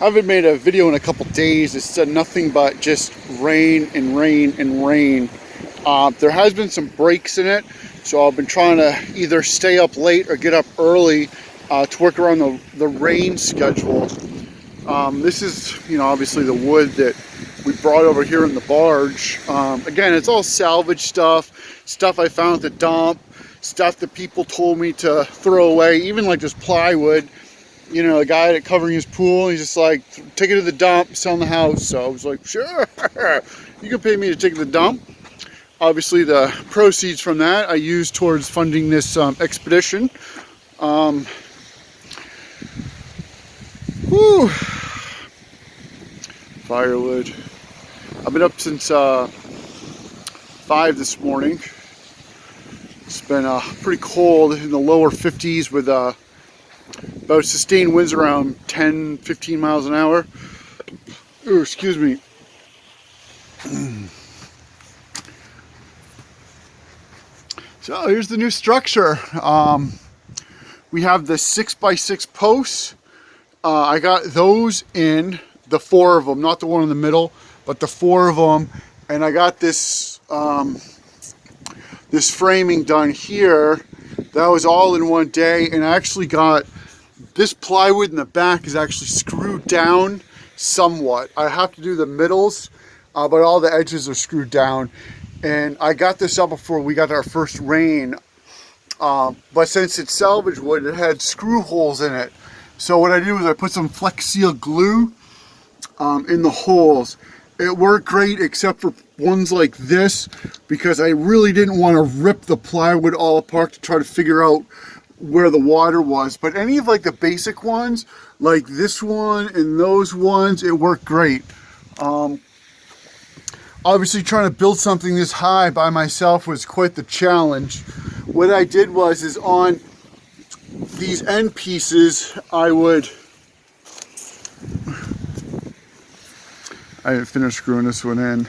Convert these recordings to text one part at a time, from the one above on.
haven't made a video in a couple days. It's nothing but just rain and rain and rain. There has been some breaks in it, so I've been trying to either stay up late or get up early to work around the rain schedule. This is, obviously the wood that we brought over here in the barge. Again, it's all salvage stuff I found at the dump, stuff that people told me to throw away, even like this plywood. The guy that covering his pool, he's just like, take it to the dump, sell in the house. So I was like, sure, you can pay me to take it to the dump. Obviously the proceeds from that I used towards funding this expedition. Firewood. I've been up since 5 this morning. It's been pretty cold, in the lower 50s with about sustained winds around 10-15 miles an hour. Ooh, excuse me. So here's the new structure. We have the 6x6 posts. I got those in, the 4 of them, not the one in the middle, but the 4 of them. And I got this this framing done here. That was all in one day, and I actually got this plywood in the back is actually screwed down somewhat. I have to do the middles, but all the edges are screwed down. And I got this up before we got our first rain. But since it's salvage wood, it had screw holes in it. So what I did was I put some Flex Seal glue in the holes. It worked great except for ones like this, because I really didn't want to rip the plywood all apart to try to figure out where the water was. But any of like the basic ones, like this one and those ones, it worked great. Obviously trying to build something this high by myself was quite the challenge. What I did was is on these end pieces I didn't finish screwing this one in.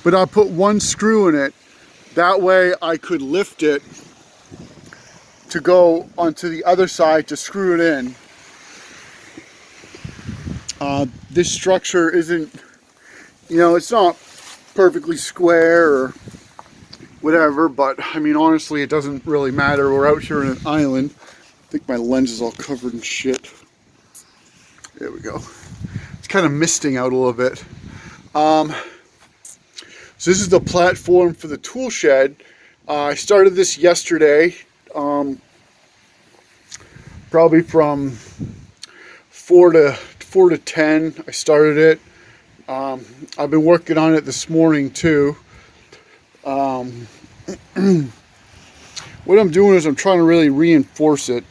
But I put one screw in it. That way I could lift it to go onto the other side to screw it in. This structure isn't, it's not perfectly square or whatever, but I mean, honestly, it doesn't really matter. We're out here in an island. I think my lens is all covered in shit. There we go. It's kind of misting out a little bit. So this is the platform for the tool shed. I started this yesterday, probably from 4 to 10. I started it. I've been working on it this morning too. What I'm doing is I'm trying to really reinforce it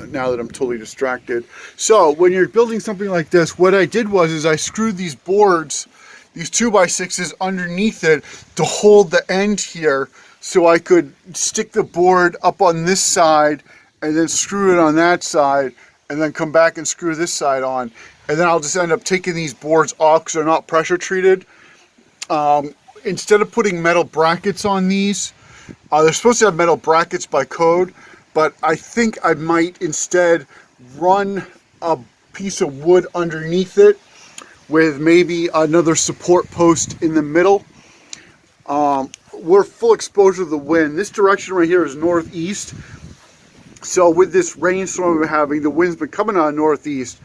now that I'm totally distracted. So when you're building something like this, what I did was I screwed these boards, these 2x6s underneath it to hold the end here, so I could stick the board up on this side and then screw it on that side, and then come back and screw this side on. And then I'll just end up taking these boards off because they're not pressure treated. Instead of putting metal brackets on these, they're supposed to have metal brackets by code, but I think I might instead run a piece of wood underneath it with maybe another support post in the middle. We're full exposure to the wind. This direction right here is northeast. So with this rainstorm we're having, the wind's been coming out of northeast.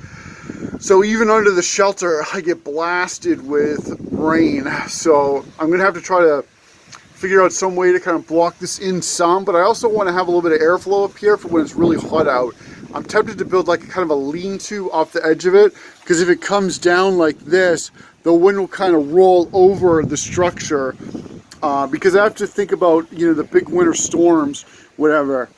So even under the shelter, I get blasted with rain. So I'm gonna have to try to figure out some way to kind of block this in some, but I also want to have a little bit of airflow up here for when it's really hot out. I'm tempted to build like kind of a lean-to off the edge of it, because if it comes down like this, the wind will kind of roll over the structure, because I have to think about, the big winter storms, whatever.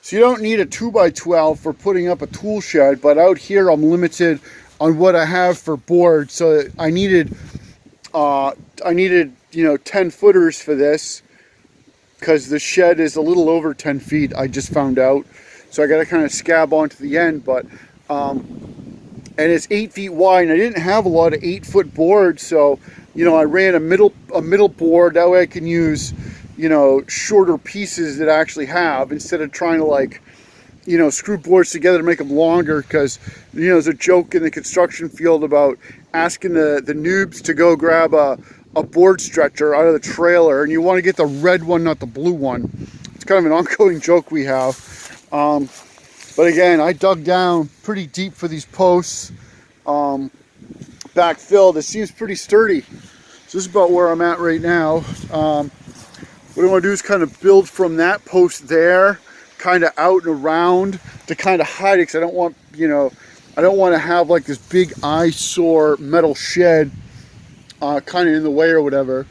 So you don't need a 2x12 for putting up a tool shed, but out here I'm limited on what I have for board. So I needed 10 footers for this, because the shed is a little over 10 feet, I just found out. So I got to kind of scab onto the end, but and it's 8 feet wide, and I didn't have a lot of 8-foot boards, so I ran a middle board. That way I can use you know, shorter pieces that I actually have, instead of trying to like, you know, screw boards together to make them longer. Because, you know, there's a joke in the construction field about asking the noobs to go grab a board stretcher out of the trailer, and you want to get the red one, not the blue one. It's kind of an ongoing joke we have. But again, I dug down pretty deep for these posts, backfilled. It seems pretty sturdy. So this is about where I'm at right now. What I want to do is kind of build from that post there, kind of out and around, to kind of hide it, because I don't want, you know, I don't want to have like this big eyesore metal shed kind of in the way or whatever.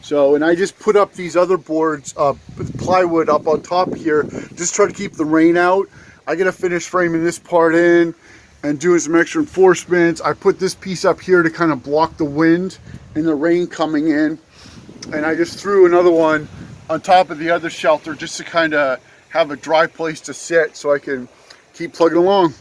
So, and I just put up these other boards, with plywood up on top here, just try to keep the rain out. I gotta finish framing this part in and doing some extra reinforcements. I put this piece up here to kind of block the wind and the rain coming in. And I just threw another one on top of the other shelter just to kind of have a dry place to sit so I can keep plugging along.